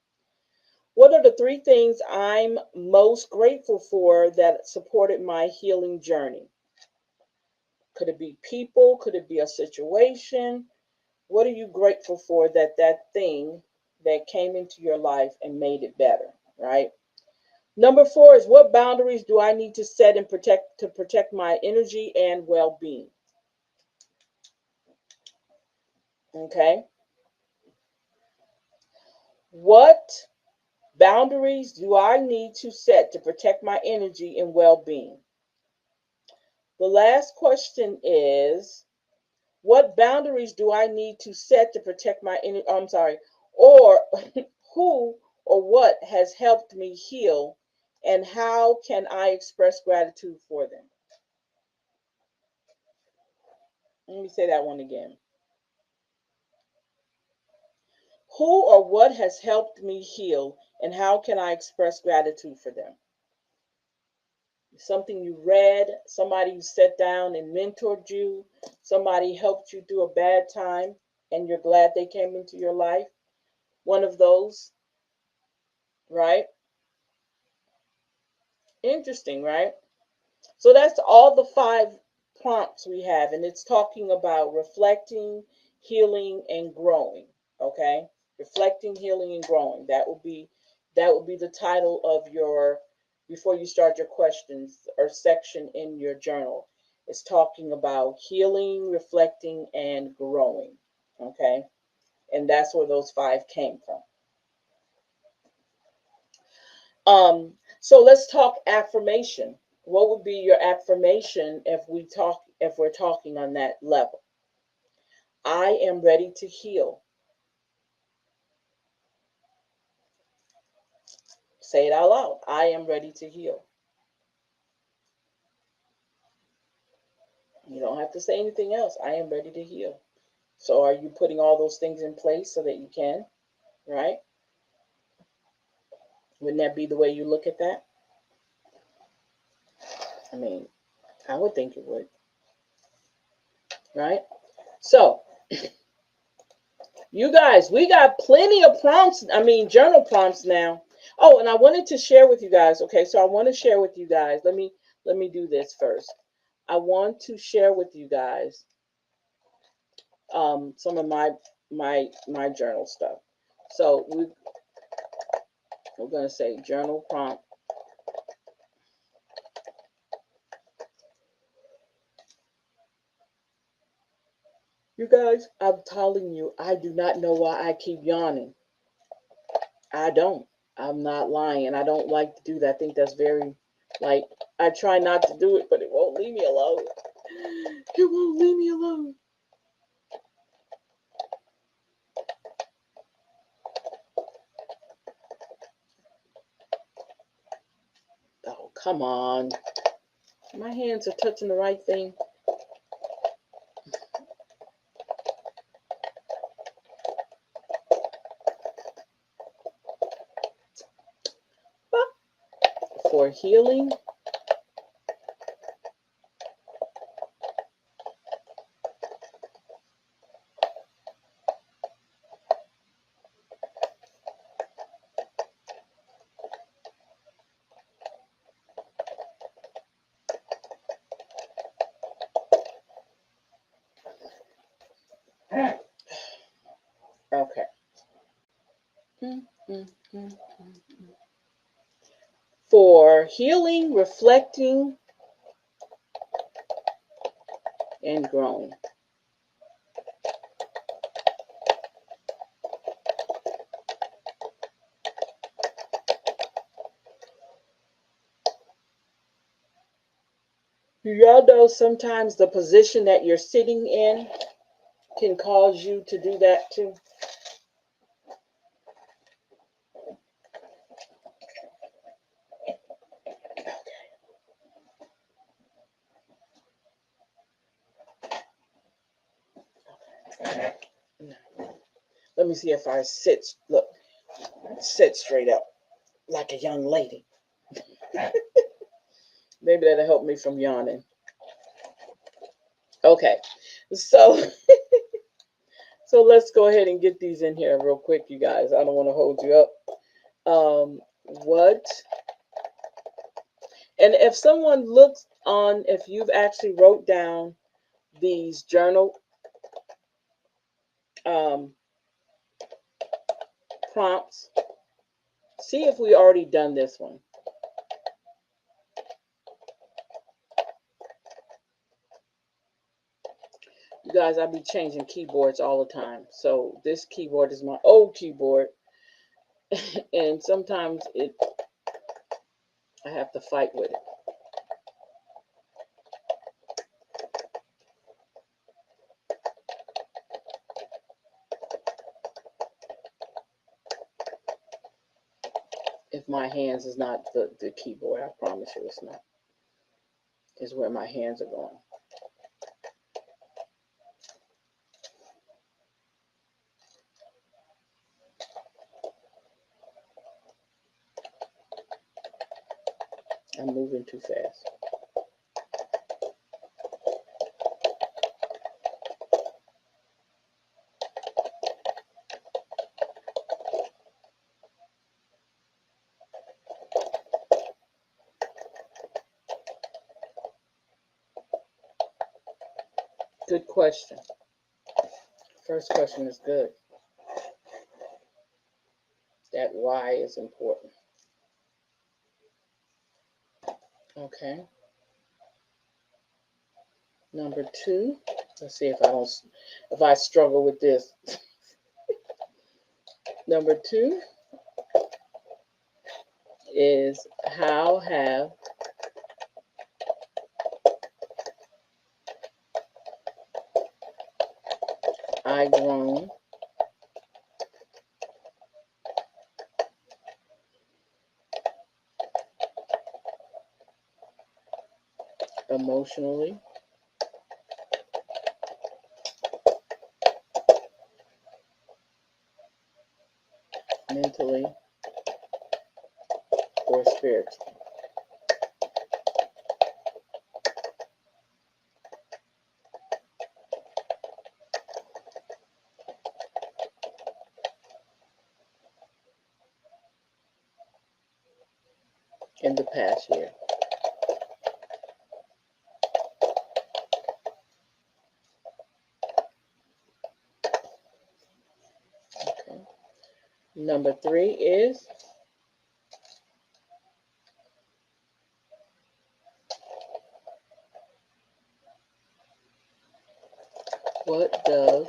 Speaker 1: What are the 3 things I'm most grateful for that supported my healing journey? Could it be people? Could it be a situation? What are you grateful for that thing that came into your life and made it better, right? Number 4 is, what boundaries do I need to set and protect my energy and well-being? Okay. What boundaries do I need to set to protect my energy and well-being? The last question is, what boundaries do I need to set to protect my energy? I'm sorry. Or who or what has helped me heal, and how can I express gratitude for them? Let me say that one again. Who or what has helped me heal, and how can I express gratitude for them? Something you read, somebody you sat down and mentored you, somebody helped you through a bad time and you're glad they came into your life. One of those, right? Interesting, right? So that's all the 5 prompts we have, and it's talking about reflecting, healing, and growing. Okay, reflecting, healing, and growing. That will be the title of your, before you start your questions or section in your journal. It's talking about healing, reflecting, and growing. Okay, and that's where those 5 came from. So let's talk affirmation. What would be your affirmation if we're talking on that level? I am ready to heal. Say it out loud. I am ready to heal. You don't have to say anything else. I am ready to heal. So are you putting all those things in place so that you can, right? Wouldn't that be the way you look at that? I mean, I would think it would, right? So, you guys, we got plenty of prompts. I mean, journal prompts now. Oh, and I wanted to share with you guys. Okay, so I want to share with you guys. Let me do this first. I want to share with you guys some of my journal stuff. So we're gonna say journal prompt. You guys, I'm telling you, I do not know why I keep yawning. I don't. I'm not lying, and I don't like to do that. I think that's very, like, I try not to do it, but it won't leave me alone. It won't leave me alone. Come on. My hands are touching the right thing. For healing. Okay. For healing, reflecting, and growing. Y'all know sometimes the position that you're sitting in can cause you to do that too. Let me see if I sit straight up like a young lady. Maybe that'll help me from yawning. Okay, so so let's go ahead and get these in here real quick, you guys. I don't want to hold you up. What? And if someone looks on, if you've actually wrote down these journal prompts, see if we already done this one. You guys, I be changing keyboards all the time. So this keyboard is my old keyboard. And sometimes I have to fight with it. If my hands is not the keyboard, I promise you it's not. It's where my hands are going. I'm moving too fast. Good question. First question is good. That why is important. Okay. Number 2. Let's see if I struggle with this. Number 2 is how have I grown emotionally, mentally, or spiritually? In the past year. Okay. Number 3 is what does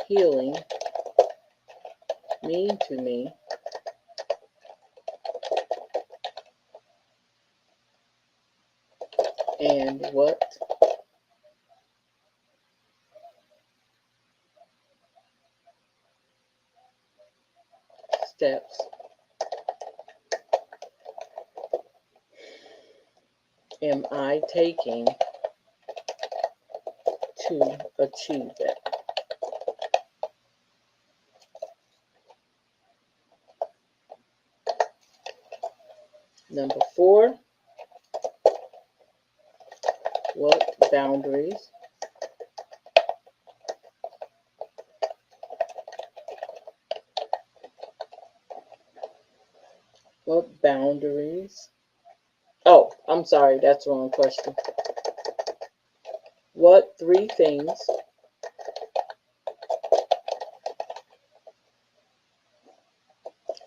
Speaker 1: healing mean to me and what steps am I taking to achieve it? Number 4, what boundaries oh, I'm sorry, that's the wrong question. What 3 things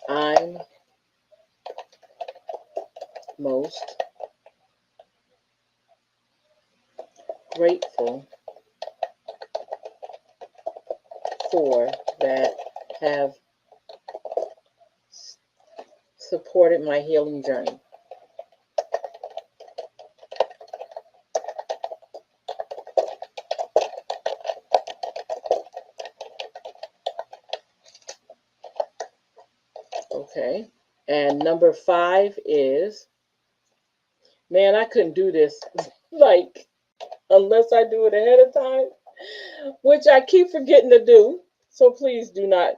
Speaker 1: I'm most grateful for that have supported my healing journey? Okay. And number 5 is, man, I couldn't do this like unless I do it ahead of time, which I keep forgetting to do. So please do not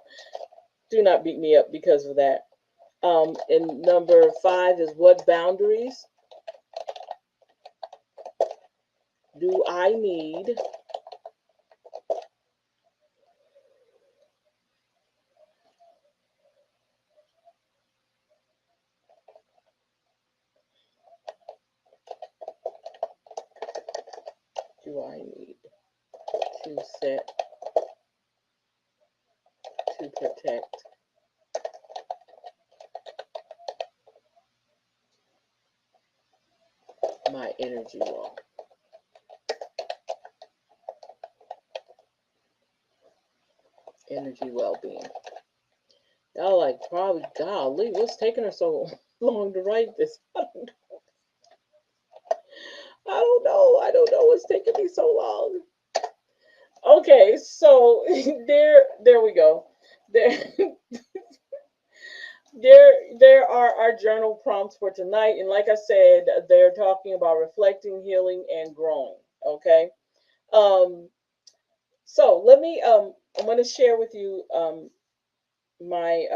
Speaker 1: beat me up because of that. And number 5 is, what boundaries do I need to set to protect my energy wall? Energy well-being. Y'all like, probably, golly, what's taking her so long to write this? I don't know what's taking me so long. Okay, so there we go. There there are our journal prompts for tonight, and like I said, they're talking about reflecting, healing, and growing. Okay. Um so let me I'm going to share with you my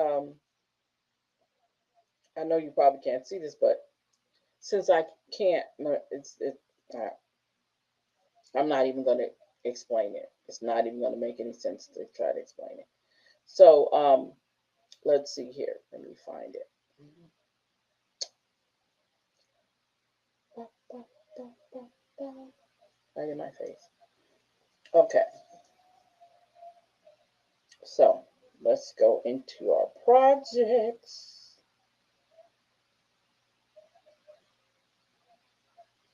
Speaker 1: I know you probably can't see this, but since I can't, uh, I'm not even going to explain it. It's not even going to make any sense to try to explain it. So let's see here. Let me find it. Right in my face. Okay. So let's go into our projects.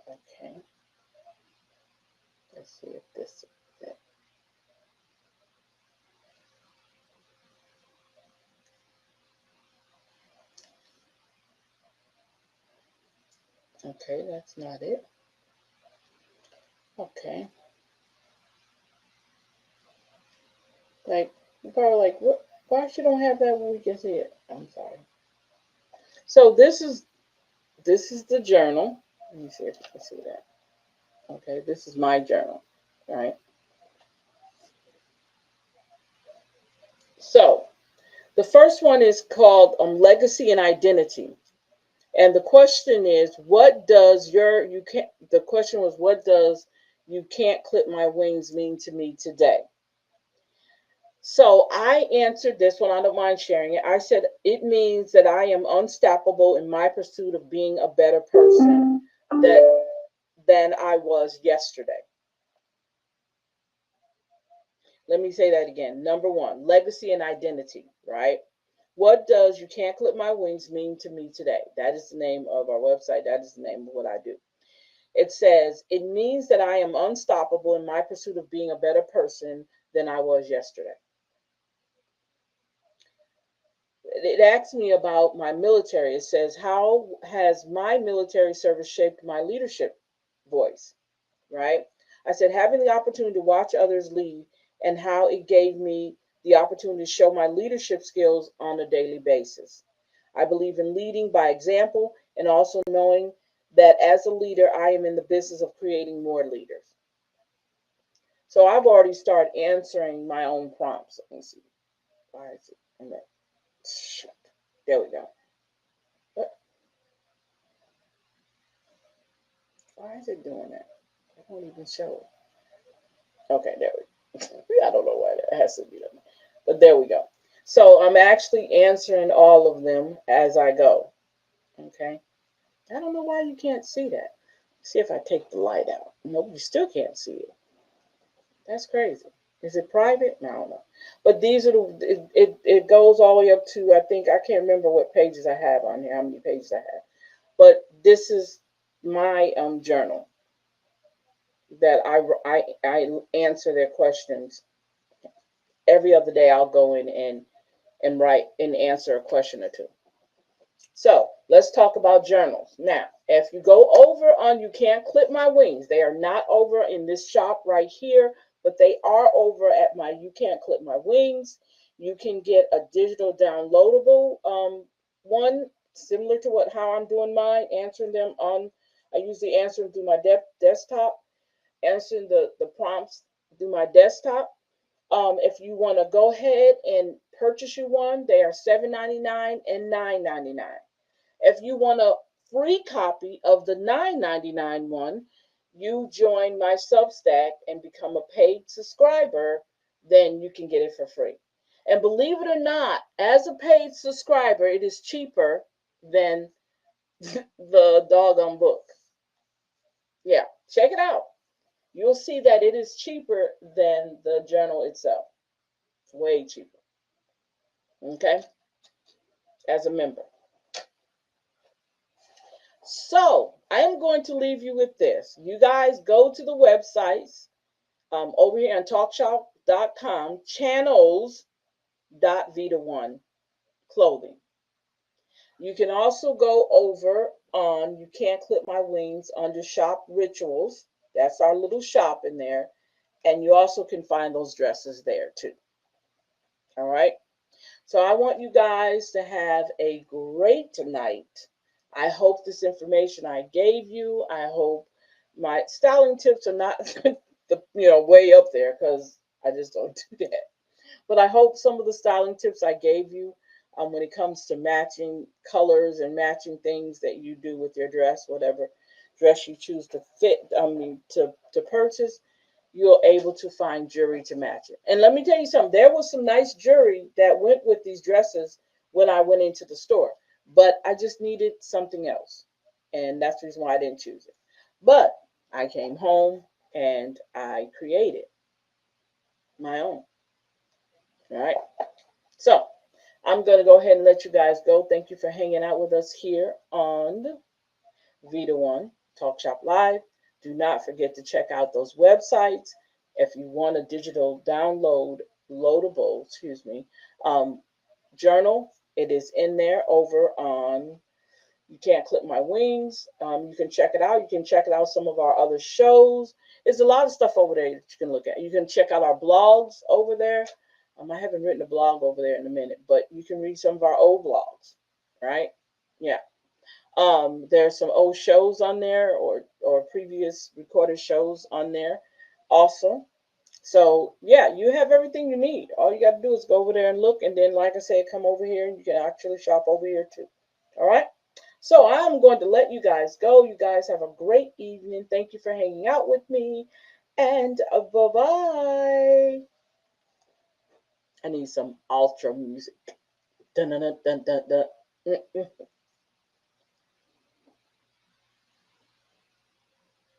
Speaker 1: Okay. Let's see if this is it. Okay, that's not it. Okay. Like, you're probably like, what? Why she don't have that when we can see it? I'm sorry. So this is the journal. Let me see if you can see that. Okay, this is my journal. All right. So the first one is called Legacy and Identity. And the question is, what does the question was, what does you can't clip my wings mean to me today? So I answered this one. I don't mind sharing it. I said, it means that I am unstoppable in my pursuit of being a better person than I was yesterday. Let me say that again. Number 1, legacy and identity, right? What does you can't clip my wings mean to me today? That is the name of our website. That is the name of what I do. It says, it means that I am unstoppable in my pursuit of being a better person than I was yesterday. It asks me about my military. It says, how has my military service shaped my leadership voice? Right? I said, having the opportunity to watch others lead and how it gave me the opportunity to show my leadership skills on a daily basis. I believe in leading by example and also knowing that as a leader, I am in the business of creating more leaders. So I've already started answering my own prompts. Let me see. Why is it? And then, shit. There we go. What? Why is it doing that? I won't even show it. Okay, there we go. I don't know why that has to be done. But there we go. So I'm actually answering all of them as I go. Okay. I don't know why you can't see that. See if I take the light out. Nope, you still can't see it. That's crazy. Is it private? No, I don't know. But these are it goes all the way up to, I think, I can't remember what pages I have on here, how many pages I have. But this is my journal that I answer their questions every other day. I'll go in and write and answer a question or two. So let's talk about journals. Now, if you go over on You Can't Clip My Wings, they are not over in this shop right here, but they are over at my You Can't Clip My Wings. You can get a digital downloadable one, similar to how I'm doing mine, answering them on, I usually answer them through my desktop, answering the prompts through my desktop. If you want to go ahead and purchase you one, they are $7.99 and $9.99. If you want a free copy of the $9.99 one, you join my Substack and become a paid subscriber, then you can get it for free. And believe it or not, as a paid subscriber, it is cheaper than the doggone book. Yeah, check it out. You'll see that it is cheaper than the journal itself. Way cheaper. Okay? As a member. So I am going to leave you with this. You guys go to the websites over here on talkshop.com, channels.vita1 clothing. You can also go over on You Can't Clip My Wings under shop rituals. That's our little shop in there. And you also can find those dresses there too. All right. So I want you guys to have a great night. I hope this information I gave you, I hope my styling tips are not the way up there, because I just don't do that. But I hope some of the styling tips I gave you when it comes to matching colors and matching things that you do with your dress, whatever dress you choose to to purchase, you're able to find jewelry to match it. And let me tell you something, there was some nice jewelry that went with these dresses when I went into the store, but I just needed something else. And that's the reason why I didn't choose it. But I came home and I created my own. All right. So I'm going to go ahead and let you guys go. Thank you for hanging out with us here on Vita One Talk Shop Live. Do not forget to check out those websites. If you want a digital loadable, journal, it is in there over on You Can't Clip My Wings. You can check it out. You can check out some of our other shows. There's a lot of stuff over there that you can look at. You can check out our blogs over there. I haven't written a blog over there in a minute, but you can read some of our old blogs, right? Yeah. There's some old shows on there, or previous recorded shows on there also. So yeah, you have everything you need. All you got to do is go over there and look, and then, like I said, come over here and you can actually shop over here too. All right. So I'm going to let you guys go. You guys have a great evening. Thank you for hanging out with me, and bye-bye. I need some ultra music. Dun, dun, dun, dun, dun, dun.